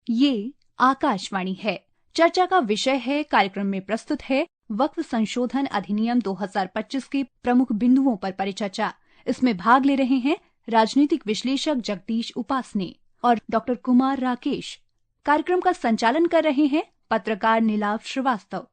ये आकाशवाणी है। चर्चा का विषय है, कार्यक्रम में प्रस्तुत है वक्फ संशोधन अधिनियम 2025 के प्रमुख बिंदुओं पर परिचर्चा। इसमें भाग ले रहे हैं राजनीतिक विश्लेषक जगदीश उपासने और डॉक्टर कुमार राकेश। कार्यक्रम का संचालन कर रहे हैं पत्रकार नीलाव श्रीवास्तव।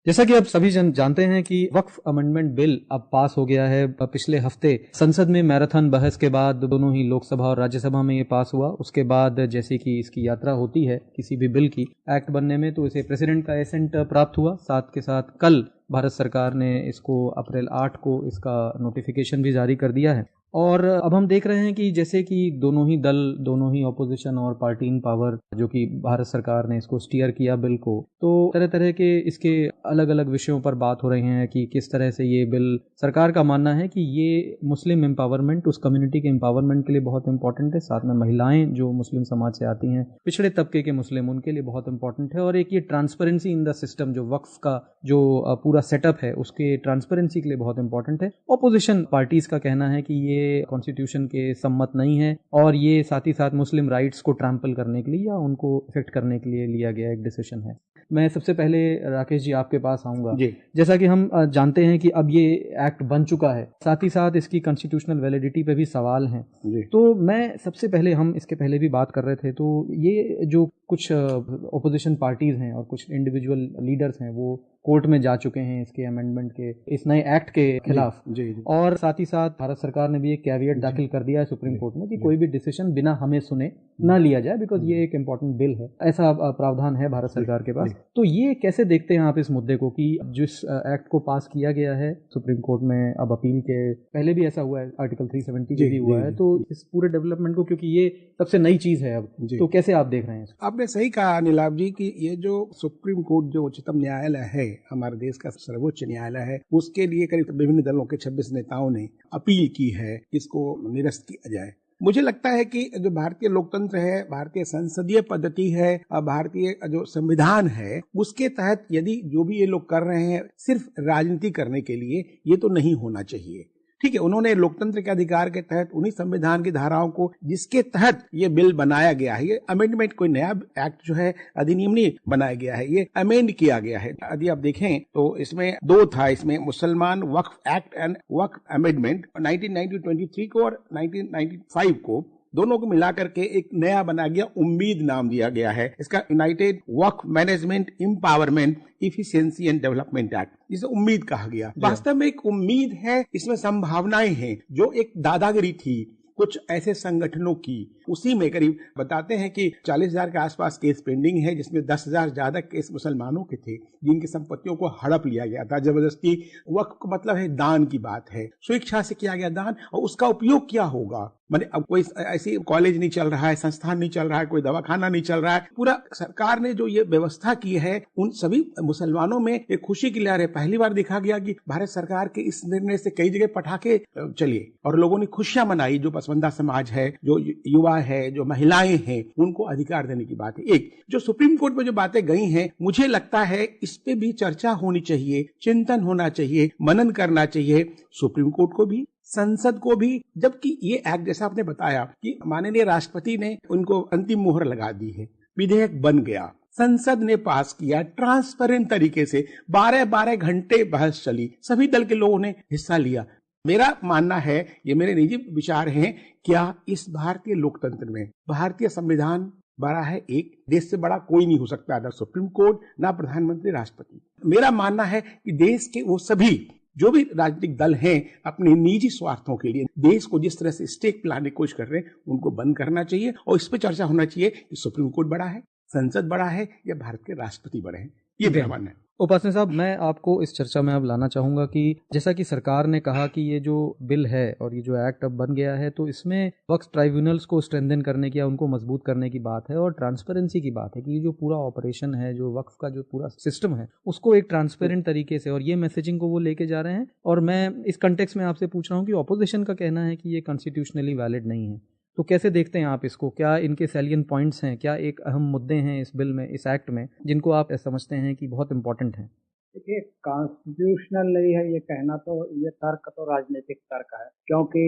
जैसा कि आप सभी जानते हैं कि वक्फ अमेंडमेंट बिल अब पास हो गया है। पिछले हफ्ते संसद में मैराथन बहस के बाद दोनों ही लोकसभा और राज्यसभा में ये पास हुआ। उसके बाद जैसे कि इसकी यात्रा होती है किसी भी बिल की एक्ट बनने में, तो इसे प्रेसिडेंट का एसेंट प्राप्त हुआ। साथ के साथ कल भारत सरकार ने इसको अप्रैल 8 को इसका नोटिफिकेशन भी जारी कर दिया है। और अब हम देख रहे हैं कि जैसे कि दोनों ही दल, दोनों ही ऑपोजिशन और पार्टी इन पावर, जो कि भारत सरकार ने इसको स्टीयर किया बिल को, तो तरह तरह के इसके अलग अलग विषयों पर बात हो रही है कि किस तरह से ये बिल, सरकार का मानना है कि ये मुस्लिम एम्पावरमेंट, उस कम्युनिटी के एम्पावरमेंट के लिए बहुत इंपॉर्टेंट है। साथ में महिलाएं जो मुस्लिम समाज से आती हैं, पिछड़े तबके के मुस्लिम, उनके लिए बहुत इंपॉर्टेंट है। और एक ये ट्रांसपेरेंसी इन द सिस्टम, जो वक्फ का जो पूरा सेटअप है उसके ट्रांसपेरेंसी के लिए बहुत इंपॉर्टेंट है। ऑपोजिशन पार्टीज का कहना है कि ये कॉन्स्टिट्यूशन के सम्मत नहीं है और ये साथ ही साथ मुस्लिम राइट्स को ट्रैम्पल करने के लिए या उनको इफेक्ट करने के लिए लिया गया एक डिसीजन है। मैं सबसे पहले राकेश जी आपके पास आऊंगा। जैसा कि हम जानते हैं कि अब ये एक्ट बन चुका है, साथ ही साथ इसकी कॉन्स्टिट्यूशनल वैलिडिटी पे भी सवाल हैं। तो मैं सबसे पहले, हम इसके पहले भी बात कर रहे थे, तो ये जो कुछ ऑपोजिशन पार्टीज हैं और कुछ इंडिविजुअल लीडर्स हैं वो कोर्ट में जा चुके हैं इसके अमेंडमेंट के, इस नए एक्ट के खिलाफ। और साथ ही साथ भारत सरकार ने भी एक कैविएट दाखिल कर दिया है सुप्रीम कोर्ट में कि कोई भी डिसीजन बिना हमें सुने ना लिया जाए, बिकॉज ये एक इम्पोर्टेंट बिल है। ऐसा प्रावधान है भारत सरकार के पास। तो ये कैसे देखते हैं आप इस मुद्दे को कि जिस एक्ट को पास किया गया है सुप्रीम कोर्ट में, अब अपील के पहले भी ऐसा हुआ है, आर्टिकल 370 के भी हुआ है, तो इस पूरे डेवलपमेंट को, क्योंकि ये सबसे नई चीज है अब, तो कैसे आप देख रहे हैं? आपने सही कहा नीलाभ जी कि ये जो सुप्रीम कोर्ट, जो उच्चतम न्यायालय है, हमारे देश का सर्वोच्च न्यायालय है, उसके लिए करीब विभिन्न दलों के 26 नेताओं ने अपील की है इसको निरस्त किया जाए। मुझे लगता है कि जो भारतीय लोकतंत्र है, भारतीय संसदीय पद्धति है, भारतीय जो संविधान है, उसके तहत यदि जो भी ये लोग कर रहे हैं सिर्फ राजनीति करने के लिए, ये तो नहीं होना चाहिए। ठीक है, उन्होंने लोकतंत्र के अधिकार के तहत उन्हीं संविधान की धाराओं को जिसके तहत ये बिल बनाया गया है, ये अमेंडमेंट कोई नया एक्ट जो है, अधिनियम नहीं बनाया गया है, ये अमेंड किया गया है। यदि आप देखें तो इसमें दो था, इसमें मुसलमान वक्फ एक्ट एंड वक्फ अमेंडमेंट 1923 को और 1995 को, दोनों को मिलाकर के एक नया बना गया, उम्मीद नाम दिया गया है इसका, United Waqf management empowerment efficiency and development act, जिसे उम्मीद कहा गया। वास्तव में एक उम्मीद है, इसमें संभावनाएं हैं। जो एक दादागिरी थी कुछ ऐसे संगठनों की, उसी में करीब बताते हैं कि 40,000 के आसपास केस पेंडिंग है, जिसमें 10,000 ज्यादा केस मुसलमानों के थे जिनकी संपत्तियों को हड़प लिया गया था जबरदस्ती। वक्फ का मतलब है दान की बात है, स्वेच्छा से किया गया दान, और उसका उपयोग क्या होगा। माने अब कोई ऐसी कॉलेज नहीं चल रहा है, संस्थान नहीं चल रहा है, कोई दवाखाना नहीं चल रहा है, पूरा सरकार ने जो ये व्यवस्था की है उन सभी मुसलमानों में एक खुशी की लहर है। पहली बार देखा गया कि भारत सरकार के इस निर्णय से कई जगह पटाखे चले और लोगों ने खुशियां मनाई। जो पसमंदा समाज है, जो युवा है, जो महिलाएं हैं, उनको अधिकार देने की बात है। एक जो सुप्रीम कोर्ट में जो बातें गई हैं, मुझे लगता है इस पे भी चर्चा होनी चाहिए, चिंतन होना चाहिए, मनन करना चाहिए, सुप्रीम कोर्ट को भी, संसद को भी। जबकि ये एक्ट, जैसा आपने बताया कि माननीय राष्ट्रपति ने उनको अंतिम मुहर लगा दी है, विधेयक बन गया, संसद ने पास किया ट्रांसपेरेंट तरीके से, 12-12 घंटे बहस चली, सभी दल के लोगों ने हिस्सा लिया। मेरा मानना है, ये मेरे निजी विचार हैं, क्या इस भारतीय लोकतंत्र में भारतीय संविधान बड़ा है? एक देश से बड़ा कोई नहीं हो सकता, ना सुप्रीम कोर्ट, ना प्रधानमंत्री, राष्ट्रपति। मेरा मानना है कि देश के वो सभी जो भी राजनीतिक दल हैं, अपने निजी स्वार्थों के लिए देश को जिस तरह से स्टेक पिलाने की कोशिश कर रहे हैं, उनको बंद करना चाहिए। और इस पर चर्चा होना चाहिए कि सुप्रीम कोर्ट बड़ा है, संसद बड़ा है, या भारत के राष्ट्रपति बड़े हैं। ये मेरा मानना है। उपासने साहब, मैं आपको इस चर्चा में अब लाना चाहूंगा कि जैसा कि सरकार ने कहा कि ये जो बिल है और ये जो एक्ट अब बन गया है, तो इसमें वक्फ ट्राइब्यूनल्स को स्ट्रेंथन करने की या उनको मजबूत करने की बात है और ट्रांसपेरेंसी की बात है कि ये जो पूरा ऑपरेशन है, जो वक्फ का जो पूरा सिस्टम है, उसको एक ट्रांसपेरेंट तरीके से, और ये मैसेजिंग को वो लेके जा रहे हैं। और मैं इस कंटेक्स्ट में आपसे पूछ रहा हूँ कि ऑपोजिशन का कहना है कि ये कॉन्स्टिट्यूशनली वैलिड नहीं है, तो कैसे देखते हैं आप इसको? क्या इनके सैलियंट पॉइंट्स हैं, क्या एक अहम मुद्दे हैं इस बिल में, इस एक्ट में, जिनको आप समझते हैं कि बहुत इंपॉर्टेंट हैं? देखिए, कॉन्स्टिट्यूशनल नहीं है ये कहना, तो ये तर्क तो राजनीतिक तर्क है, क्योंकि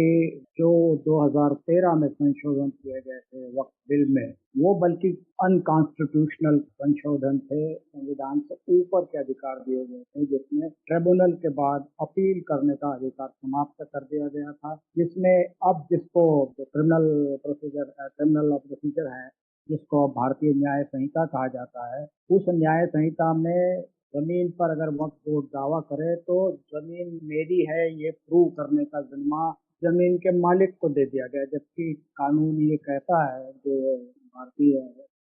जो 2013 में संशोधन किए गए थे वक्फ बिल में, वो बल्कि अनकॉन्स्टिट्यूशनल संशोधन थे। संविधान से ऊपर के अधिकार दिए गए थे, जिसमें ट्रिब्यूनल के बाद अपील करने का अधिकार समाप्त कर दिया गया था, जिसमें अब जिसको क्रिमिनल प्रोसीजर है, जिसको भारतीय न्याय संहिता कहा जाता है, उस न्याय संहिता में जमीन पर अगर वक्फ बोर्ड दावा करे तो जमीन मेरी है ये प्रूव करने का जिम्मा जमीन के मालिक को दे दिया गया, जबकि कानून ये कहता है, जो भारतीय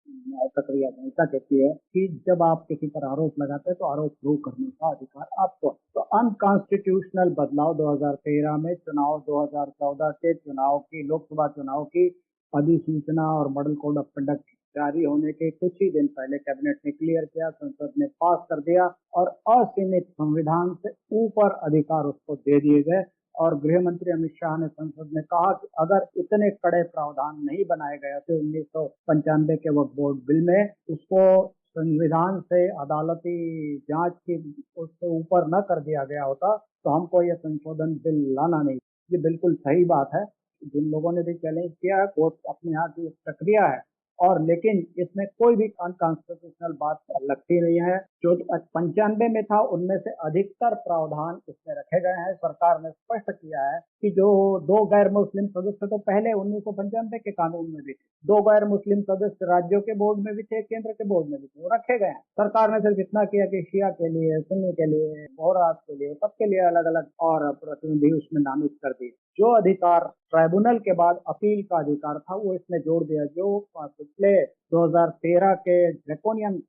न्याय प्रक्रिया संहिता कहती है कि जब आप किसी पर आरोप लगाते हैं तो आरोप प्रूव करने का अधिकार आपको। तो अनकॉन्स्टिट्यूशनल बदलाव 2013 में चुनाव 2014 के चुनाव की, लोकसभा चुनाव की अधिसूचना और मॉडल कोड ऑफ कंडक्ट जारी होने के कुछ ही दिन पहले कैबिनेट ने क्लियर किया, संसद ने पास कर दिया और असीमित संविधान से ऊपर अधिकार उसको दे दिए गए। और गृह मंत्री अमित शाह ने संसद में कहा कि अगर इतने कड़े प्रावधान नहीं बनाए गए थे 1995 के वक्फ बोर्ड बिल में, उसको संविधान से अदालती जांच की उससे ऊपर न कर दिया गया होता, तो हमको यह संशोधन बिल लाना नहीं। ये बिल्कुल सही बात है। जिन लोगों ने भी चैलेंज किया है, कोर्ट अपने यहाँ की प्रक्रिया है, और लेकिन इसमें कोई भी अनकॉन्स्टिट्यूशनल बात लगती नहीं है। जो 95 में था, उनमें से अधिकतर प्रावधान इसमें रखे गए हैं। सरकार ने स्पष्ट किया है कि जो 2 गैर मुस्लिम सदस्य तो पहले 1995 के कानून में भी थे, 2 गैर मुस्लिम सदस्य राज्यों के बोर्ड में भी थे, केंद्र के बोर्ड में भी थे, वो रखे गए हैं। सरकार ने सिर्फ इतना किया कि शिया के लिए, सुन्नी के लिए, बोहरात के लिए, सबके लिए अलग अलग और प्रतिनिधि उसमें नामित कर दिए। जो अधिकार ट्राइब्यूनल के बाद अपील का अधिकार था, वो इसमें जोड़ दिया। जो पिछले 2013 के ड्रैकोनियन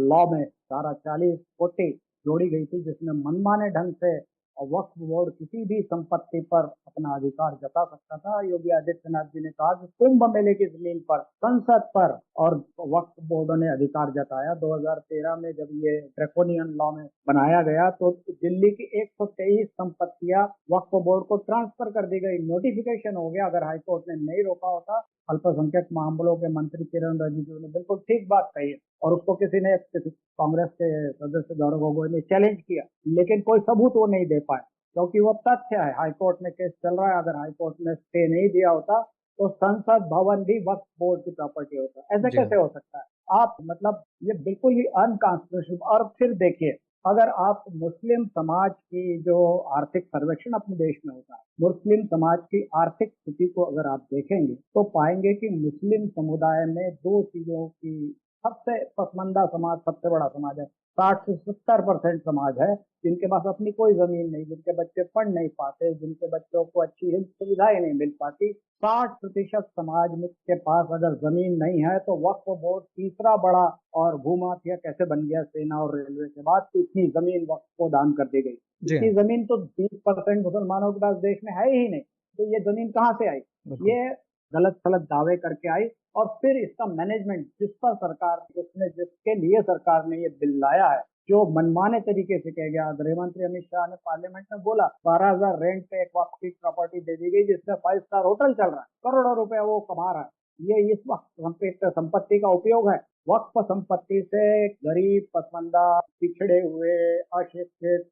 लॉ में धारा 40-40 जोड़ी गई थी, जिसमें मनमाने ढंग से वक्फ बोर्ड किसी भी संपत्ति पर अपना अधिकार जता सकता था। योगी आदित्यनाथ जी ने कहा कि कुंभ मेले की जमीन पर, संसद पर और वक्फ बोर्डों ने अधिकार जताया। 2013 में जब ये ड्रैकोनियन लॉ में बनाया गया, तो दिल्ली की 123 संपत्तियां वक्फ बोर्ड को ट्रांसफर कर दी गई। नोटिफिकेशन हो गया। अगर हाईकोर्ट ने नहीं रोका होता, अल्पसंख्यक मामलों के मंत्री किरण रिजिजू ने बिल्कुल ठीक बात कही है, और उसको किसी कांग्रेस के सदस्य गौरव गोगोई ने चैलेंज किया, लेकिन कोई सबूत वो नहीं दे पाए, क्योंकि वो तथ्य है। हाईकोर्ट में केस चल रहा है। अगर हाईकोर्ट ने स्टे नहीं दिया होता, तो संसद भवन भी वक्फ बोर्ड की प्रॉपर्टी होता। ऐसे कैसे हो सकता है? आप मतलब ये बिल्कुल ही अनकॉन्स्टिट्यूशनल। और फिर देखिए, अगर आप मुस्लिम समाज की जो आर्थिक सर्वेक्षण अपने देश में होता है, मुस्लिम समाज की आर्थिक स्थिति को अगर आप देखेंगे, तो पाएंगे कि मुस्लिम समुदाय में 2 चीजों की सबसे पसमानदा समाज, सबसे बड़ा समाज है। 60 से 70% समाज है जिनके पास अपनी कोई जमीन नहीं, जिनके बच्चे पढ़ नहीं पाते, जिनके बच्चों को अच्छी हेल्थ सुविधाएं नहीं मिल पाती। 60% समाज में के पास अगर जमीन नहीं है, तो वक्फ बोर्ड तीसरा बड़ा और भूमाफिया कैसे बन गया सेना और रेलवे के बाद, तो इतनी जमीन वक्फ को दान कर दी गई। इतनी जमीन तो 20% मुसलमानों के पास देश में है ही नहीं, तो ये जमीन कहाँ से आई? ये गलत सलत दावे करके आई। और फिर इसका मैनेजमेंट, जिस पर सरकार, जिसके लिए सरकार ने ये बिल लाया है, जो मनमाने तरीके से किया गया। गृह मंत्री अमित शाह ने पार्लियामेंट में बोला 12,000 रेंट पे एक वक्फ की प्रॉपर्टी दे दी गई, जिसमें 5 स्टार होटल चल रहा है, करोड़ों रुपए वो कमा रहा है। ये इस वक्त संपत्ति का उपयोग है। वक्फ संपत्ति से गरीब, पसमानदा, पिछड़े हुए, अशिक्षित,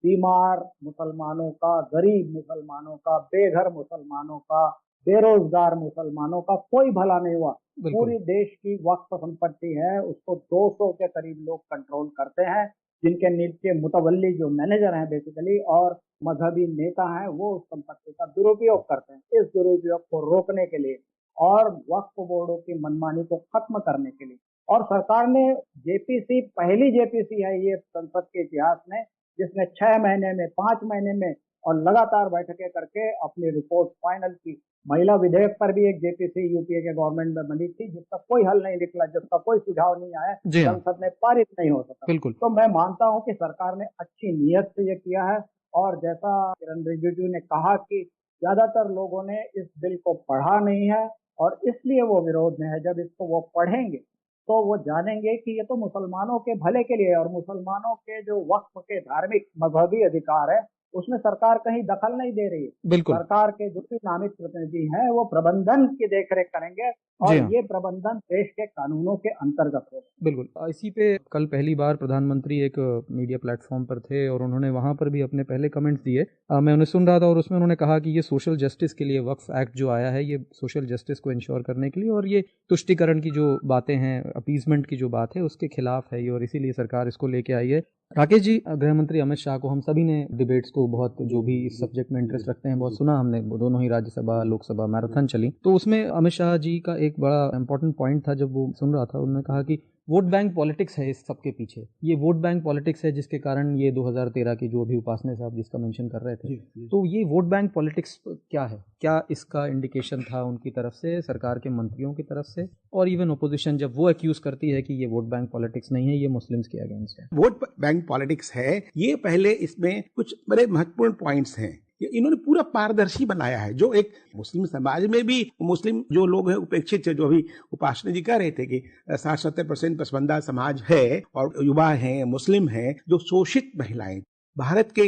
बीमार मुसलमानों का, गरीब मुसलमानों का, बेघर मुसलमानों का, बेरोजगार मुसलमानों का कोई भला नहीं हुआ। पूरी देश की वक्फ संपत्ति है, उसको 200 के करीब लोग कंट्रोल करते हैं, जिनके नीचे मुतवल्ली जो मैनेजर हैं बेसिकली, और मजहबी नेता हैं, वो उस संपत्ति का दुरुपयोग करते हैं। इस दुरुपयोग को रोकने के लिए और वक्फ बोर्डों की मनमानी को खत्म करने के लिए, और सरकार ने जेपीसी, पहली जेपीसी है ये संसद के इतिहास में, जिसने 6 महीने में, 5 महीने में और लगातार बैठकें करके अपनी रिपोर्ट फाइनल की। महिला विधेयक पर भी एक जेपीसी यूपीए के गवर्नमेंट में बनी थी, जिसका कोई हल नहीं निकला, जिसका कोई सुझाव नहीं आया, संसद में पारित नहीं हो सका। तो मैं मानता हूं कि सरकार ने अच्छी नीयत से ये किया है, और जैसा किरण रिजिजू ने कहा कि ज्यादातर लोगों ने इस बिल को पढ़ा नहीं है, और इसलिए वो विरोध में है। जब इसको वो पढ़ेंगे तो वो जानेंगे कि ये तो मुसलमानों के भले के लिए, और मुसलमानों के जो वक्फ के धार्मिक मजहबी अधिकार है, उसमें सरकार कहीं दखल नहीं दे रही है। बिल्कुल। सरकार के जो भी नामित प्रतिनिधि हैं वो प्रबंधन की देखरेख करेंगे और ये प्रबंधन देश के कानूनों के अंतर्गत होगा। बिल्कुल। इसी पे कल पहली बार प्रधानमंत्री एक मीडिया प्लेटफॉर्म पर थे और उन्होंने वहां पर भी अपने पहले कमेंट्स दिए। मैं उन्हें सुन रहा था और उसमें उन्होंने कहा कि ये सोशल जस्टिस के लिए वक्फ एक्ट जो आया है, ये सोशल जस्टिस को इंश्योर करने के लिए, और ये तुष्टिकरण की जो बातें हैं, अपीजमेंट की जो बात है, उसके खिलाफ है ये, और इसीलिए सरकार इसको लेके आई है। राकेश जी, गृह मंत्री अमित शाह को हम सभी ने डिबेट्स को बहुत, जो भी इस सब्जेक्ट में इंटरेस्ट रखते हैं, बहुत सुना हमने। दोनों ही राज्यसभा लोकसभा मैराथन चली, तो उसमें अमित शाह जी का एक बड़ा इंपॉर्टेंट पॉइंट था। जब वो सुन रहा था, उन्होंने कहा कि वोट बैंक पॉलिटिक्स है इस सबके पीछे। ये वोट बैंक पॉलिटिक्स है जिसके कारण ये 2013 की जो अभी उपासने साहब जिसका मेंशन कर रहे थे, तो ये वोट बैंक पॉलिटिक्स क्या है? क्या इसका इंडिकेशन था उनकी तरफ से, सरकार के मंत्रियों की तरफ से, और इवन ओपोजिशन जब वो एक्यूज करती है कि ये वोट बैंक पॉलिटिक्स नहीं है, ये मुस्लिम्स के अगेंस्ट है? वोट बैंक पॉलिटिक्स है ये। पहले इसमें कुछ बड़े महत्वपूर्ण पॉइंट्स हैं। इन्होंने पूरा पारदर्शी बनाया है। जो एक मुस्लिम समाज में भी मुस्लिम जो लोग हैं उपेक्षित है, जो अभी उपासना जी कह रहे थे कि 60-70% पसमानदा समाज है और युवा हैं, मुस्लिम हैं, जो शोषित महिलाएं। भारत के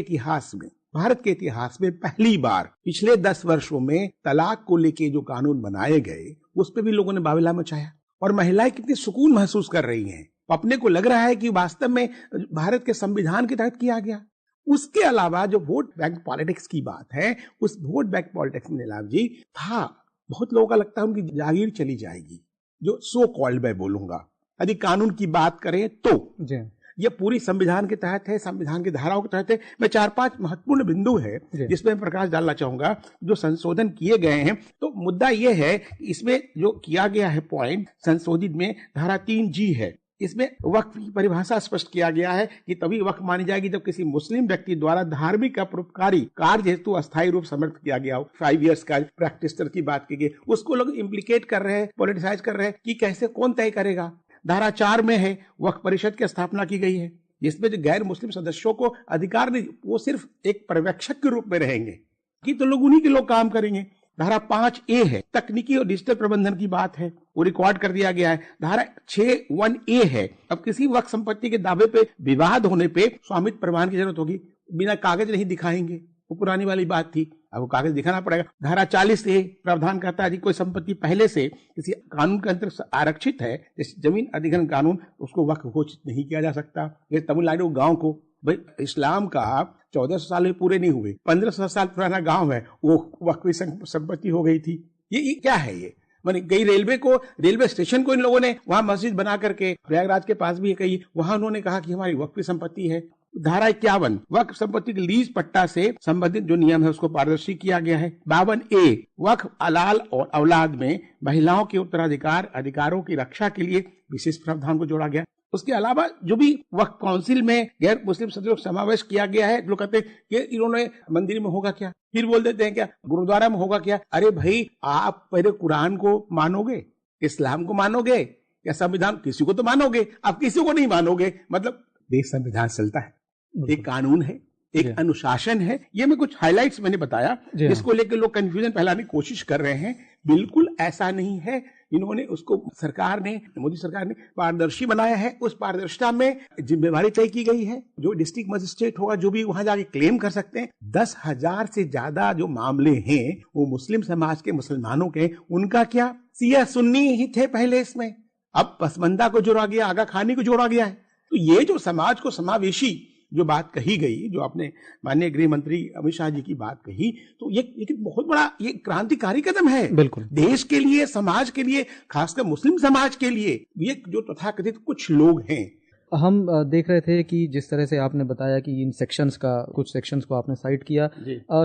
इतिहास में पहली बार पिछले 10 वर्षों में तलाक को लेके जो कानून बनाए गए, उस पर भी लोगों ने बावला मचाया और महिलाएं कितनी सुकून महसूस कर रही हैं। अपने को लग रहा है कि वास्तव में भारत के संविधान के तहत किया गया। उसके अलावा जो वोट बैंक पॉलिटिक्स की बात है, उस वोट बैंक पॉलिटिक्स में नीलाभ जी था, बहुत लोगों का लगता है उनकी जागीर चली जाएगी, जो सो कॉल्ड मैं बोलूंगा। यदि कानून की बात करें तो ये पूरी संविधान के तहत है, संविधान की धाराओं के तहत है। मैं 4-5 महत्वपूर्ण बिंदु है जिसमें प्रकाश डालना चाहूंगा, जो संशोधन किए गए हैं। तो मुद्दा यह है कि इसमें जो किया गया है पॉइंट संशोधित में, धारा 3G है। इसमें वक्फ की परिभाषा स्पष्ट किया गया है कि तभी वक्फ मानी जाएगी जब किसी मुस्लिम व्यक्ति द्वारा धार्मिक या परोपकारी कार्य हेतु अस्थायी रूप समर्थ किया गया हो। 5 इयर्स का प्रैक्टिस की बात की गई, उसको लोग इम्प्लीकेट कर रहे हैं, पॉलिटिसाइज कर रहे हैं कि कैसे, कौन तय करेगा। धारा 4 में है वक्फ परिषद की स्थापना की गई है, जिसमें जो गैर मुस्लिम सदस्यों को अधिकार नहीं, वो सिर्फ एक पर्यवेक्षक के रूप में रहेंगे कि तो लोग उन्हीं के लोग काम करेंगे। धारा 5A है, तकनीकी और डिजिटल प्रबंधन की बात है, वो रिकॉर्ड कर दिया गया है। धारा 6(1)A है, अब किसी वक्त संपत्ति के दावे पे विवाद होने पे स्वामित्व प्रमाण की जरूरत होगी, बिना कागज नहीं दिखाएंगे, वो पुरानी वाली बात थी, अब वो कागज दिखाना पड़ेगा। धारा 40A प्रावधान करता है कि कोई संपत्ति पहले से किसी कानून के अंतर्गत आरक्षित है, जैसे जमीन अधिग्रहण कानून, उसको वक्फ घोषित नहीं किया जा सकता। जैसे तमिलनाडु गांव को, भाई इस्लाम का 1400 साल में पूरे नहीं हुए, 1500 साल पुराना गांव है, वो वक्फ संपत्ति हो गई थी। ये क्या है? ये माने कई रेलवे स्टेशन को इन लोगों ने वहां मस्जिद बना करके, प्रयागराज के पास भी है कई, वहां उन्होंने कहा कि हमारी वक्फ संपत्ति है। धारा 51 वक्फ संपत्ति के लीज पट्टा से संबंधित जो नियम है उसको पारदर्शी किया गया है। 52A वक्फ अलाल और औलाद में महिलाओं के उत्तराधिकार अधिकारों की रक्षा के लिए विशेष प्रावधान को जोड़ा गया। उसके अलावा जो भी वक्फ काउंसिल में गैर मुस्लिम सदस्यों का समावेश किया गया है, लोग कहते हैं कि इन्होंने मंदिर में होगा क्या, फिर बोल देते हैं क्या गुरुद्वारा में होगा क्या। अरे भाई, आप पहले कुरान को मानोगे, इस्लाम को मानोगे या संविधान? किसी को तो मानोगे, आप किसी को नहीं मानोगे। मतलब देश संविधान चलता है, एक कानून है, एक अनुशासन है। ये मैं कुछ हाइलाइट्स मैंने बताया, जिसको लेकर लोग कंफ्यूजन फैलाने की कोशिश कर रहे हैं। बिल्कुल ऐसा नहीं है। इन्होंने उसको मोदी सरकार ने पारदर्शी बनाया है। उस पारदर्शिता में जिम्मेवारी तय की गई है। जो डिस्ट्रिक्ट मजिस्ट्रेट होगा, जो भी वहां जाके क्लेम कर सकते हैं। 10,000 से ज्यादा जो मामले हैं वो मुस्लिम समाज के, मुसलमानों के। उनका क्या, सिया सुन्नी ही थे पहले, इसमें अब पसमंदा को जोड़ा गया, आगा खानी को जोड़ा गया है। तो ये जो समाज को समावेशी जो बात कही गई, जो आपने माननीय गृह मंत्री अमित शाह जी की बात कही, तो ये बहुत बड़ा ये क्रांतिकारी कदम है। बिल्कुल, देश के लिए, समाज के लिए, खासकर मुस्लिम समाज के लिए। ये जो तथाकथित कुछ लोग हैं, हम देख रहे थे कि जिस तरह से आपने बताया कि इन कुछ सेक्शंस को आपने साइट किया,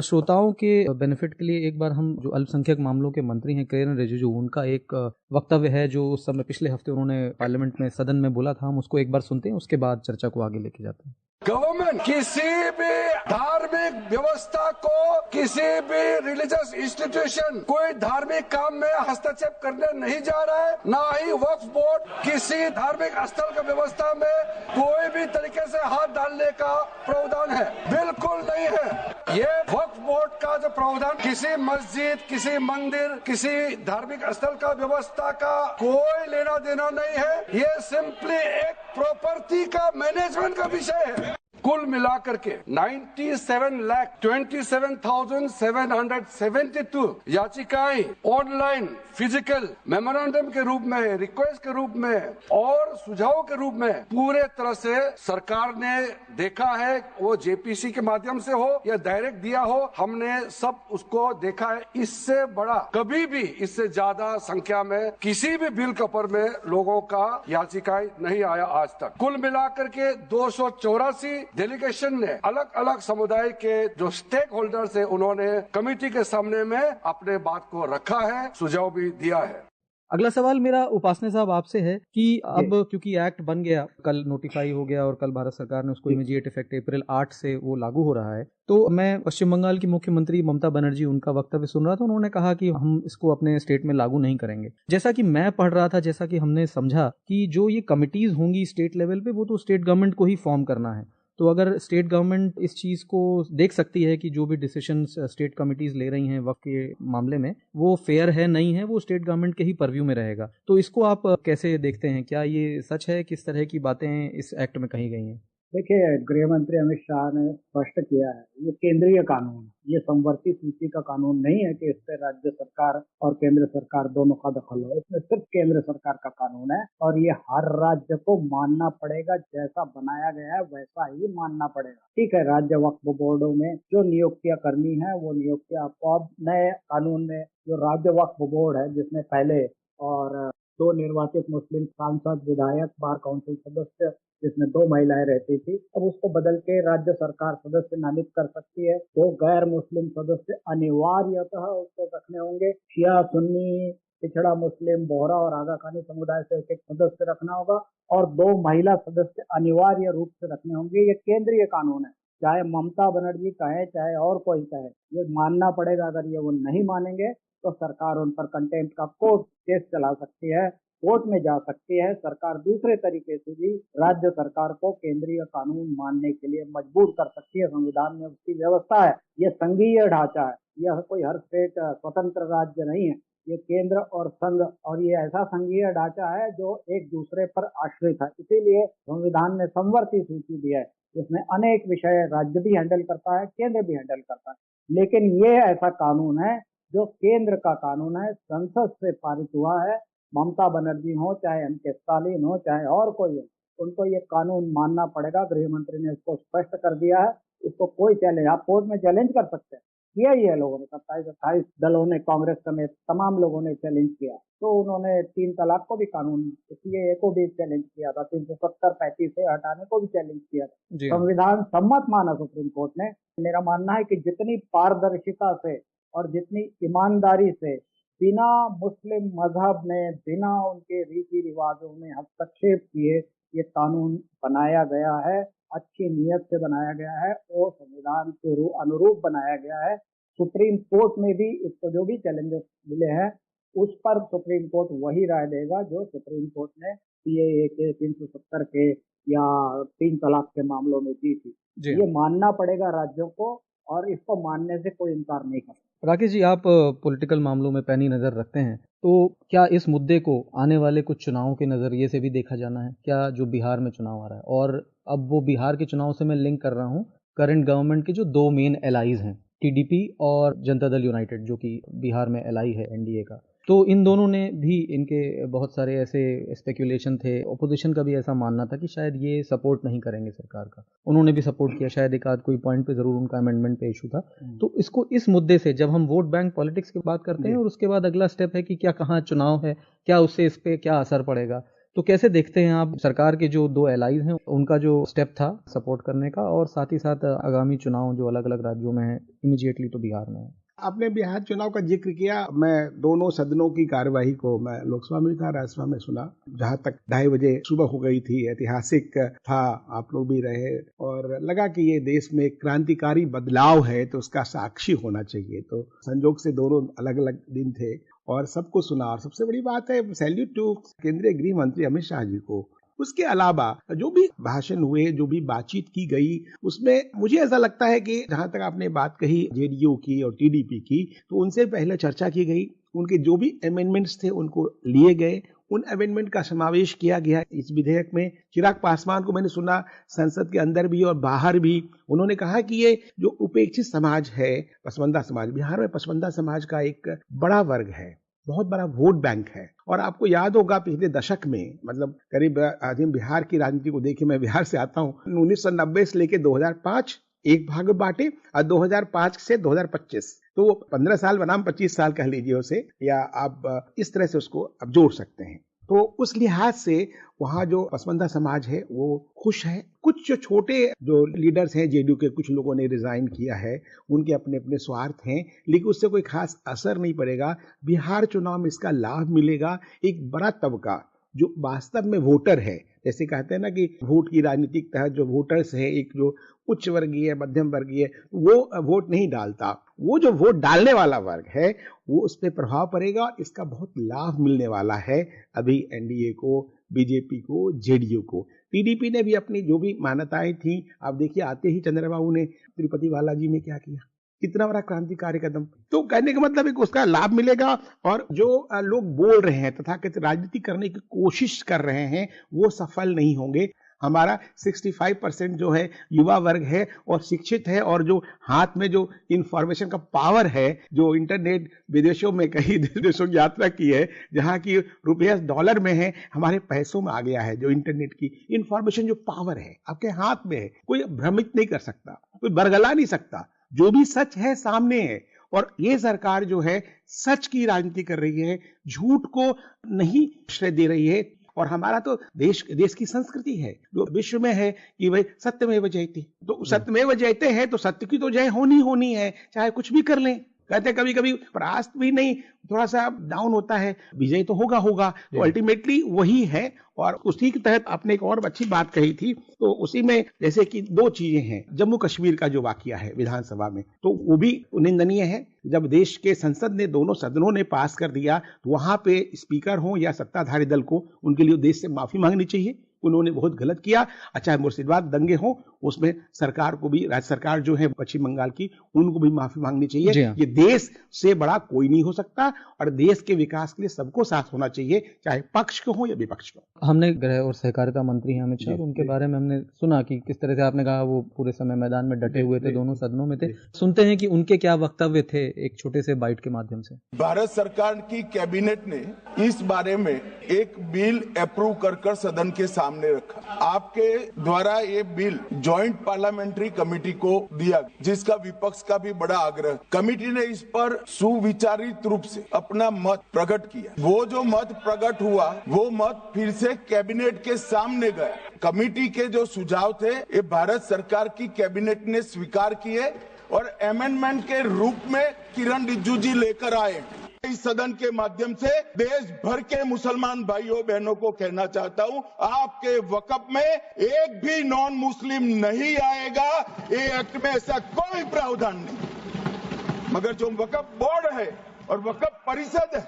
श्रोताओं के बेनिफिट के लिए एक बार हम जो अल्पसंख्यक मामलों के मंत्री हैं किरेन रिजिजू, उनका एक वक्तव्य है जो उस समय पिछले हफ्ते उन्होंने पार्लियामेंट में, सदन में बोला था। हम उसको एक बार सुनते हैं, उसके बाद चर्चा को आगे लेके जाते हैं। गवर्नमेंट किसी भी धार्मिक व्यवस्था को, किसी भी रिलीजियस इंस्टीट्यूशन, कोई धार्मिक काम में हस्तक्षेप करने नहीं जा रहा है। ना ही वक्फ बोर्ड किसी धार्मिक स्थल की व्यवस्था में कोई भी तरीके से हाथ डालने का प्रावधान है, बिल्कुल नहीं है। ये वक्फ बोर्ड का जो प्रावधान किसी मस्जिद, किसी मंदिर, किसी धार्मिक स्थल का व्यवस्था का कोई लेना देना नहीं है। ये सिंपली एक प्रॉपर्टी का मैनेजमेंट का विषय है। कुल मिलाकर के 97,27,772 याचिकाएं ऑनलाइन, फिजिकल, मेमोरेंडम के रूप में, रिक्वेस्ट के रूप में और सुझाव के रूप में पूरे तरह से सरकार ने देखा है। वो जेपीसी के माध्यम से हो या डायरेक्ट दिया हो, हमने सब उसको देखा है। इससे बड़ा कभी भी, इससे ज्यादा संख्या में किसी भी बिल के ऊपर में लोगों का याचिकाएं नहीं आया आज तक। कुल मिलाकर के 284 डेलीगेशन ने अलग अलग समुदाय के जो स्टेक होल्डर्स है उन्होंने कमेटी के सामने में अपने बात को रखा है, सुझाव भी दिया है। अगला सवाल मेरा उपासने साहब आपसे है कि अब क्योंकि एक्ट बन गया, कल नोटिफाई हो गया और कल भारत सरकार ने उसको इमीडिएट इफेक्ट अप्रैल 8 से वो लागू हो रहा है, तो मैं पश्चिम बंगाल की मुख्यमंत्री ममता बनर्जी उनका वक्तव्य सुन रहा था। उन्होंने कहा कि हम इसको अपने स्टेट में लागू नहीं करेंगे। जैसा कि मैं पढ़ रहा था, जैसा कि हमने समझा कि जो ये कमिटीज होंगी स्टेट लेवल पे, वो तो स्टेट गवर्नमेंट को ही फॉर्म करना है। तो अगर स्टेट गवर्नमेंट इस चीज को देख सकती है कि जो भी डिसीजन स्टेट कमिटीज ले रही हैं वक्त के मामले में वो फेयर है नहीं है, वो स्टेट गवर्नमेंट के ही परव्यू में रहेगा, तो इसको आप कैसे देखते हैं? क्या ये सच है? किस तरह की बातें इस एक्ट में कही गई हैं? देखिए, गृह मंत्री अमित शाह ने स्पष्ट किया है, ये केंद्रीय कानून है, ये समवर्ती सूची का कानून नहीं है कि इससे राज्य सरकार और केंद्र सरकार दोनों का दखल हो। इसमें सिर्फ केंद्र सरकार का कानून है और ये हर राज्य को मानना पड़ेगा। जैसा बनाया गया है वैसा ही मानना पड़ेगा। ठीक है, राज्य वक्फ बोर्डों में जो नियुक्तियां करनी है वो नियुक्तियां आपको अब नए कानून में, जो राज्य वक्फ बोर्ड है जिसमें पहले और 2 निर्वाचित मुस्लिम सांसद, विधायक, बार काउंसिल सदस्य जिसमें 2 महिलाएं रहती थी, अब उसको बदल के राज्य सरकार सदस्य नामित कर सकती है। 2 गैर मुस्लिम सदस्य अनिवार्यतः उसको रखने होंगे। शिया, सुन्नी, पिछड़ा मुस्लिम, बोहरा और आगा खानी समुदाय से एक सदस्य रखना होगा और 2 महिला सदस्य अनिवार्य रूप से रखने होंगे। ये केंद्रीय कानून है, चाहे ममता बनर्जी कहे चाहे और कोई कहे, ये मानना पड़ेगा। अगर ये वो नहीं मानेंगे तो सरकार उन पर कंटेम्प्ट का कोर्ट केस चला सकती है, कोर्ट में जा सकती है। सरकार दूसरे तरीके से भी राज्य सरकार को केंद्रीय कानून मानने के लिए मजबूर कर सकती है। संविधान में उसकी व्यवस्था है। ये संघीय ढांचा है, यह कोई हर स्टेट स्वतंत्र राज्य नहीं है, ये केंद्र और संघ, और ये ऐसा संघीय ढांचा है जो एक दूसरे पर आश्रित है। इसीलिए संविधान ने समवर्ती सूची दी है, जिसमें अनेक विषय राज्य भी हैंडल करता है, केंद्र भी हैंडल करता है। लेकिन ये ऐसा कानून है जो केंद्र का कानून है, संसद से पारित हुआ है। ममता बनर्जी हो, चाहे एम.के. स्टालिन हो, चाहे और कोई हो, उनको ये कानून मानना पड़ेगा। गृह मंत्री ने इसको स्पष्ट कर दिया है। इसको कोई चैलेंज, आप कोर्ट में चैलेंज कर सकते हैं, किया ही है लोगों ने, 27-28 दलों ने, कांग्रेस समेत तमाम लोगों ने चैलेंज किया। तो उन्होंने 3 तलाक को भी कानून, इसलिए को भी चैलेंज किया था, 370-35 से हटाने को भी चैलेंज किया था। संविधान सम्मत माना सुप्रीम कोर्ट ने। मेरा मानना है कि जितनी पारदर्शिता से और जितनी ईमानदारी से, बिना मुस्लिम मजहब में, बिना उनके रीति रिवाजों में हस्तक्षेप किए ये कानून बनाया गया है, अच्छी नीयत से बनाया गया है और संविधान के अनुरूप बनाया गया है। सुप्रीम कोर्ट में भी इसको जो भी चैलेंजेस मिले हैं उस पर सुप्रीम कोर्ट वही राय देगा जो सुप्रीम कोर्ट ने सीएए के, 370 के या 3 तलाक के मामलों में दी थी। ये मानना पड़ेगा राज्यों को और इसको मानने से कोई इनकार नहीं कर सकता। राकेश जी, आप पॉलिटिकल मामलों में पैनी नज़र रखते हैं, तो क्या इस मुद्दे को आने वाले कुछ चुनावों के नज़रिए से भी देखा जाना है? क्या जो बिहार में चुनाव आ रहा है, और अब वो बिहार के चुनाव से मैं लिंक कर रहा हूँ करंट गवर्नमेंट के जो 2 मेन एलाइज हैं, टीडीपी और जनता दल यूनाइटेड, जो कि बिहार में एलाई है एनडीए का, तो इन दोनों ने भी, इनके बहुत सारे ऐसे स्पेकुलेशन थे, ओपोजिशन का भी ऐसा मानना था कि शायद ये सपोर्ट नहीं करेंगे सरकार का। उन्होंने भी सपोर्ट किया, शायद एक आध कोई पॉइंट पे जरूर उनका अमेंडमेंट पे इशू था। तो इसको, इस मुद्दे से जब हम वोट बैंक पॉलिटिक्स की बात करते हैं और उसके बाद अगला स्टेप है कि क्या, कहाँ चुनाव है, क्या उससे इस पे क्या असर पड़ेगा, तो कैसे देखते हैं आप सरकार के जो 2 एलाइज हैं उनका जो स्टेप था सपोर्ट करने का, और साथ ही साथ आगामी चुनाव जो अलग अलग राज्यों में है, इमीडिएटली तो बिहार में है? आपने बिहार चुनाव का जिक्र किया। मैं दोनों सदनों की कार्यवाही को, मैं लोकसभा में था, राज्यसभा में सुना। जहां तक 2:30 बजे सुबह हो गई थी, ऐतिहासिक था, आप लोग भी रहे और लगा कि ये देश में क्रांतिकारी बदलाव है तो उसका साक्षी होना चाहिए। तो संजोग से दोनों अलग अलग दिन थे और सबको सुना। और सबसे बड़ी बात है, सैल्यूट टू केंद्रीय गृह मंत्री अमित शाह जी को। उसके अलावा जो भी भाषण हुए, जो भी बातचीत की गई, उसमें मुझे ऐसा लगता है कि जहां तक आपने बात कही जेडीयू की और टीडीपी की, तो उनसे पहले चर्चा की गई, उनके जो भी अमेंडमेंट्स थे उनको लिए गए, उन अमेंडमेंट का समावेश किया गया इस विधेयक में। चिराग पासवान को मैंने सुना संसद के अंदर भी और बाहर भी, उन्होंने कहा कि ये जो उपेक्षित समाज है, पसमानदा समाज, बिहार में पसमानदा समाज का एक बड़ा वर्ग है, बहुत बड़ा वोट बैंक है। और आपको याद होगा पिछले दशक में, मतलब करीब आज हम बिहार की राजनीति को देखिए, मैं बिहार से आता हूँ, 1990 से लेके 2005 एक भाग में बांटे और 2005 से 2025, तो वो 15 साल बनाम 25 साल कह लीजिए उसे, या आप इस तरह से उसको आप जोड़ सकते हैं। तो उस लिहाज से वहाँ जो पसमानदा समाज है वो खुश है। कुछ जो छोटे जो लीडर्स हैं, जेडीयू के कुछ लोगों ने रिजाइन किया है, उनके अपने अपने स्वार्थ हैं, लेकिन उससे कोई खास असर नहीं पड़ेगा। बिहार चुनाव में इसका लाभ मिलेगा। एक बड़ा तबका जो वास्तव में वोटर है, जैसे कहते हैं ना कि वोट की राजनीतिक तहत जो वोटर्स है, एक जो उच्च वर्गीय मध्यम वर्गीय, वो वोट नहीं डालता, वो जो वोट डालने वाला वर्ग है वो उस पर प्रभाव पड़ेगा। इसका बहुत लाभ मिलने वाला है अभी एनडीए को, बीजेपी को, जेडीयू को। टीडीपी ने भी अपनी जो भी मान्यताएं थी, आप देखिए आते ही चंद्रबाबू ने तिरुपति बालाजी में क्या किया, कितना बड़ा क्रांतिकारी कदम। तो कहने का मतलब है कि उसका लाभ मिलेगा। और जो लोग बोल रहे हैं तथाकथित राजनीति करने की कोशिश कर रहे हैं वो सफल नहीं होंगे। हमारा 65% जो है युवा वर्ग है और शिक्षित है, और जो हाथ में जो इंफॉर्मेशन का पावर है, जो इंटरनेट, विदेशों में कई देशों की यात्रा की है जहां की रुपया डॉलर में है, हमारे पैसों में आ गया है। जो इंटरनेट की इंफॉर्मेशन जो पावर है आपके हाथ में है, कोई भ्रमित नहीं कर सकता, कोई बरगला नहीं सकता, जो भी सच है सामने है। और ये सरकार जो है सच की राजनीति कर रही है, झूठ को नहीं श्रेय दे रही है। और हमारा तो देश की संस्कृति है जो विश्व में है कि भाई सत्यमेव जयते, तो सत्यमेव जयते है तो सत्य की तो जय होनी है, चाहे कुछ भी कर लें। कहते कभी कभी परास्त भी नहीं, थोड़ा सा डाउन होता है, विजय तो होगा। तो अल्टीमेटली वही है। और उसी के तहत आपने एक और अच्छी बात कही थी, तो उसी में जैसे कि दो चीजें हैं। जम्मू कश्मीर का जो वाकया है विधानसभा में, तो वो भी निंदनीय है। जब देश के संसद ने, दोनों सदनों ने पास कर दिया, तो वहां पे स्पीकर हो या सत्ताधारी दल को उनके लिए देश से माफी मांगनी चाहिए। उन्होंने बहुत गलत किया। चाहे मुर्शिदाबाद दंगे हो, उसमें सरकार को भी, राज्य सरकार जो है पश्चिम बंगाल की, उनको भी माफी मांगनी चाहिए। ये देश से बड़ा कोई नहीं हो सकता और देश के विकास के लिए सबको साथ होना चाहिए, चाहे पक्ष को हो या विपक्ष को। हमने गृह और सहकारिता मंत्री हैं अमित शाह, उनके बारे में हमने सुना कि किस तरह से आपने कहा वो पूरे समय मैदान में डटे हुए थे, दोनों सदनों में थे। सुनते हैं कि उनके क्या वक्तव्य थे एक छोटे से बाइट के माध्यम से। भारत सरकार की कैबिनेट ने इस बारे में एक बिल अप्रूव कर सदन के सामने रखा। आपके द्वारा ये बिल जॉइंट पार्लियामेंट्री कमेटी को दिया, जिसका विपक्ष का भी बड़ा आग्रह। कमेटी ने इस पर सुविचारित रूप से अपना मत प्रकट किया। वो जो मत प्रकट हुआ, वो मत फिर से कैबिनेट के सामने गया। कमेटी के जो सुझाव थे, ये भारत सरकार की कैबिनेट ने स्वीकार किए और अमेंडमेंट के रूप में किरण रिजिजू जी लेकर आए। इस सदन के माध्यम से देश भर के मुसलमान भाइयों बहनों को कहना चाहता हूं, आपके वक्फ में एक भी नॉन मुस्लिम नहीं आएगा। ये एक्ट में ऐसा कोई प्रावधान नहीं। मगर जो वक्फ बोर्ड है और वक्फ परिषद है,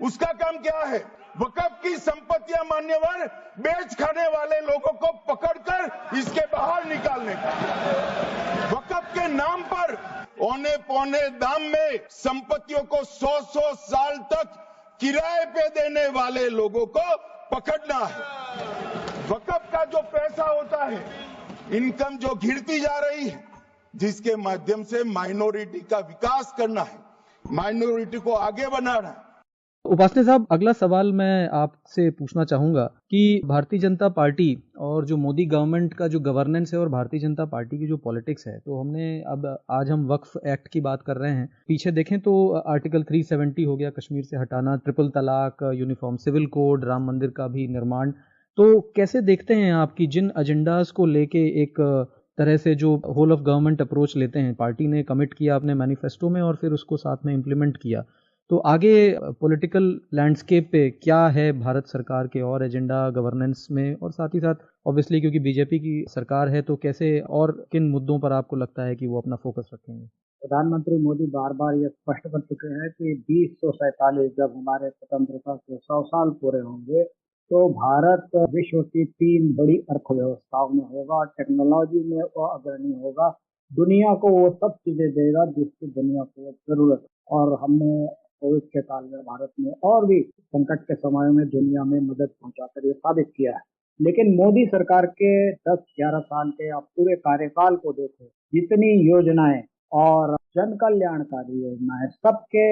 उसका काम क्या है? वक्फ की संपत्तियां मान्यवर बेच खाने वाले लोगों को पकड़कर इसके बाहर निकालने का, वक्फ के नाम पर औने पौने दाम में संपत्तियों को 100 साल तक किराए पे देने वाले लोगों को पकड़ना है। वक्फ का जो पैसा होता है, इनकम जो घिरती जा रही है, जिसके माध्यम से माइनॉरिटी का विकास करना है, माइनॉरिटी को आगे बढ़ाना है। उपासने साहब, अगला सवाल मैं आपसे पूछना चाहूंगा कि भारतीय जनता पार्टी और जो मोदी गवर्नमेंट का जो गवर्नेंस है और भारतीय जनता पार्टी की जो पॉलिटिक्स है, तो हमने अब आज हम वक्फ एक्ट की बात कर रहे हैं। पीछे देखें तो आर्टिकल 370 हो गया, कश्मीर से हटाना, ट्रिपल तलाक, यूनिफॉर्म सिविल कोड, राम मंदिर का भी निर्माण। तो कैसे देखते हैं आप कि जिन एजेंडाज को लेके एक तरह से जो होल ऑफ गवर्नमेंट अप्रोच लेते हैं, पार्टी ने कमिट किया अपने मैनिफेस्टो में और फिर उसको साथ में इम्प्लीमेंट किया, तो आगे पॉलिटिकल लैंडस्केप पे क्या है भारत सरकार के और एजेंडा गवर्नेंस में, और साथ ही साथ ऑब्वियसली क्योंकि बीजेपी की सरकार है, तो कैसे और किन मुद्दों पर आपको लगता है कि वो अपना फोकस रखेंगे? प्रधानमंत्री मोदी बार बार ये स्पष्ट कर चुके हैं कि 2047 जब हमारे स्वतंत्रता के 100 साल पूरे होंगे, तो भारत विश्व की 3 बड़ी अर्थव्यवस्थाओं में होगा, टेक्नोलॉजी में वो अग्रणी होगा, दुनिया को वो सब चीजें देगा जिसकी दुनिया को जरूरत है। और हमने कोविड के काल में भारत में और भी संकट के समय में दुनिया में मदद पहुंचाकर ये साबित किया है। लेकिन मोदी सरकार के 10-11 साल के आप पूरे कार्यकाल को देखो, जितनी योजनाएं और जन कल्याणकारी योजनाएं, सबके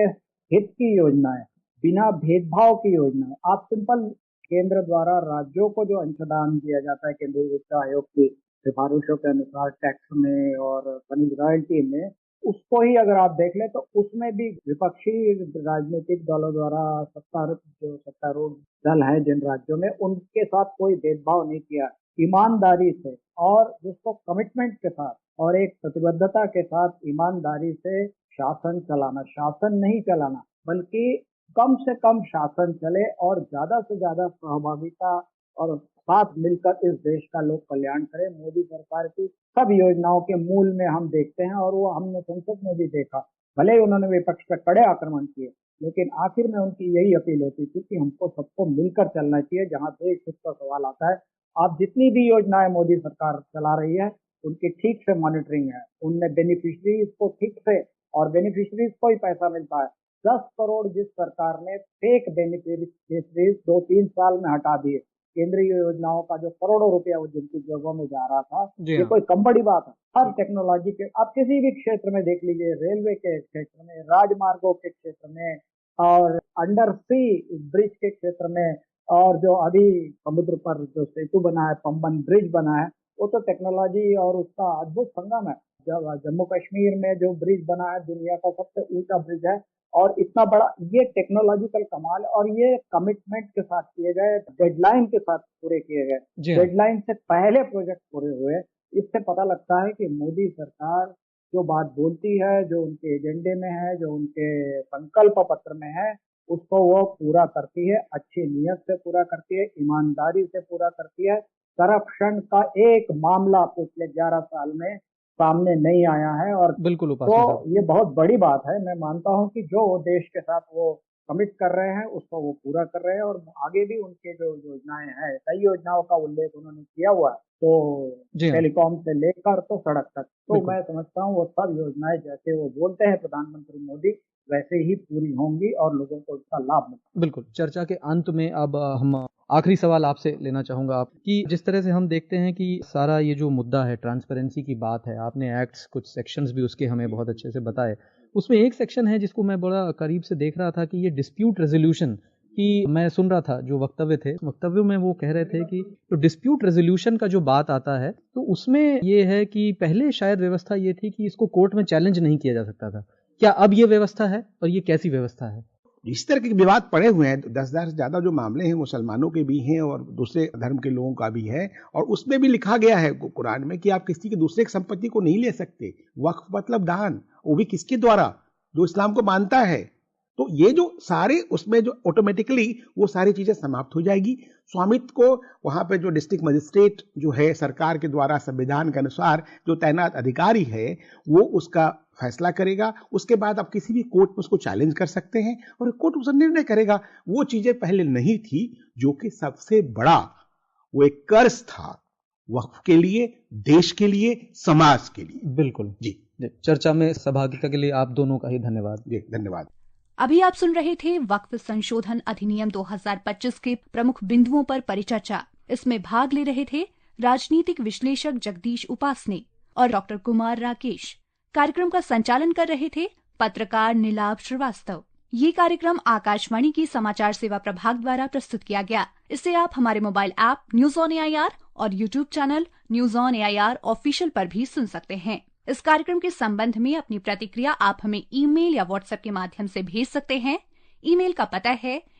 हित की योजनाएं, बिना भेदभाव की योजनाएं, आप सिंपल केंद्र द्वारा राज्यों को जो अंशदान दिया जाता है केंद्रीय वित्त आयोग की सिफारिशों के अनुसार टैक्स में और खनिज रॉयल्टी में, उसको ही अगर आप देख लें तो उसमें भी विपक्षी राजनीतिक दलों द्वारा सत्तारूढ़ दल है जिन राज्यों में, उनके साथ कोई भेदभाव नहीं किया। ईमानदारी से और जिसको कमिटमेंट के साथ और एक प्रतिबद्धता के साथ ईमानदारी से शासन चलाना, शासन नहीं चलाना बल्कि कम से कम शासन चले और ज्यादा से ज्यादा सहभागिता और साथ मिलकर इस देश का लोक कल्याण करें। मोदी सरकार की सब योजनाओं के मूल में हम देखते हैं और वो हमने संसद में भी देखा, भले ही उन्होंने विपक्ष पर कड़े आक्रमण किए, लेकिन आखिर में उनकी यही अपील होती थी कि हमको सबको मिलकर चलना चाहिए। जहां देश हित का सवाल आता है, आप जितनी भी योजनाएं मोदी सरकार चला रही है उनकी ठीक से मॉनिटरिंग है, उनमें बेनिफिशरीज को ठीक से, और बेनिफिशरीज को ही पैसा मिलता है। 10 करोड़ जिस सरकार ने फेक बेनिफिशरीज 2-3 साल में हटा दिए, केंद्रीय योजनाओं का जो करोड़ों रुपया जिनकी जेबों में जा रहा था, ये कोई कम बड़ी बात है। हर टेक्नोलॉजी के आप किसी भी क्षेत्र में देख लीजिए, रेलवे के क्षेत्र में, राजमार्गों के क्षेत्र में और अंडर सी ब्रिज के क्षेत्र में, और जो अभी समुद्र पर जो सेतु बना है, पंबन ब्रिज बना है, वो तो टेक्नोलॉजी और उसका अद्भुत संगम है। जम्मू कश्मीर में जो ब्रिज बना है दुनिया का सबसे ऊंचा ब्रिज है और इतना बड़ा, ये टेक्नोलॉजिकल कमाल और ये कमिटमेंट के साथ किए गए, डेडलाइन के साथ पूरे किए गए, डेडलाइन से पहले प्रोजेक्ट पूरे हुए। इससे पता लगता है कि मोदी सरकार जो बात बोलती है, जो उनके एजेंडे में है, जो उनके संकल्प पत्र में है, उसको वो पूरा करती है, अच्छी नीयत से पूरा करती है, ईमानदारी से पूरा करती है। करप्शन का एक मामला पिछले 11 साल में सामने नहीं आया है और बिल्कुल तो ये बहुत बड़ी बात है। मैं मानता हूं कि जो देश के साथ वो कमिट कर रहे हैं उसको वो पूरा कर रहे हैं और आगे भी उनके जो योजनाएं हैं, कई योजनाओं का उल्लेख उन्होंने किया हुआ है, तो टेलीकॉम से लेकर तो सड़क तक, तो मैं समझता हूँ वो सब योजनाएं जैसे वो बोलते हैं प्रधानमंत्री मोदी वैसे ही पूरी होंगी और लोगों को इसका लाभ मिलेगा। बिल्कुल। चर्चा के अंत में अब हम आखिरी सवाल आपसे लेना चाहूंगा आप कि जिस तरह से हम देखते हैं कि सारा ये जो मुद्दा है, ट्रांसपेरेंसी की बात है, आपने एक्ट्स कुछ सेक्शंस भी उसके हमें बहुत अच्छे से बताए, उसमें एक सेक्शन है जिसको मैं बड़ा करीब से देख रहा था कि ये डिस्प्यूट रेजोल्यूशन की, मैं सुन रहा था जो वक्तव्य थे, वक्तव्य में वो कह रहे थे कि तो डिस्प्यूट रेजोल्यूशन का जो बात आता है तो उसमें ये है कि पहले शायद व्यवस्था ये थी कि इसको कोर्ट में चैलेंज नहीं किया जा सकता था, क्या अब ये व्यवस्था है और ये कैसी व्यवस्था है? इस तरह के विवाद पड़े हुए हैं, 10,000 से ज्यादा जो मामले हैं मुसलमानों के भी हैं और दूसरे धर्म के लोगों का भी है, और उसमें भी लिखा गया है कुरान में कि आप किसी की दूसरे की संपत्ति को नहीं ले सकते। वक्फ मतलब दान, वो भी किसके द्वारा, जो इस्लाम को मानता है। तो ये जो सारे उसमें जो ऑटोमेटिकली वो सारी चीजें समाप्त हो जाएगी। स्वामित्व को वहां पे जो डिस्ट्रिक्ट मजिस्ट्रेट जो है सरकार के द्वारा संविधान के अनुसार जो तैनात अधिकारी है वो उसका फैसला करेगा। उसके बाद आप किसी भी कोर्ट में उसको चैलेंज कर सकते हैं और कोर्ट उसका निर्णय करेगा। वो चीजें पहले नहीं थी, जो कि सबसे बड़ा वो एक कर्ज था वक्फ के लिए, देश के लिए, समाज के लिए। बिल्कुल जी। चर्चा में सहभागिता के लिए आप दोनों का ही धन्यवाद। जी धन्यवाद। अभी आप सुन रहे थे वक्फ संशोधन अधिनियम 2025 के प्रमुख बिंदुओं पर परिचर्चा। इसमें भाग ले रहे थे राजनीतिक विश्लेषक जगदीश उपासने और डॉक्टर कुमार राकेश। कार्यक्रम का संचालन कर रहे थे पत्रकार नीलाभ श्रीवास्तव। ये कार्यक्रम आकाशवाणी की समाचार सेवा प्रभाग द्वारा प्रस्तुत किया गया। इसे आप हमारे mobile app news on AIR और YouTube channel news on AIR official पर भी सुन सकते हैं। इस कार्यक्रम के संबंध में अपनी प्रतिक्रिया आप हमें ईमेल या व्हाट्सएप के माध्यम से भेज सकते हैं। ईमेल का पता है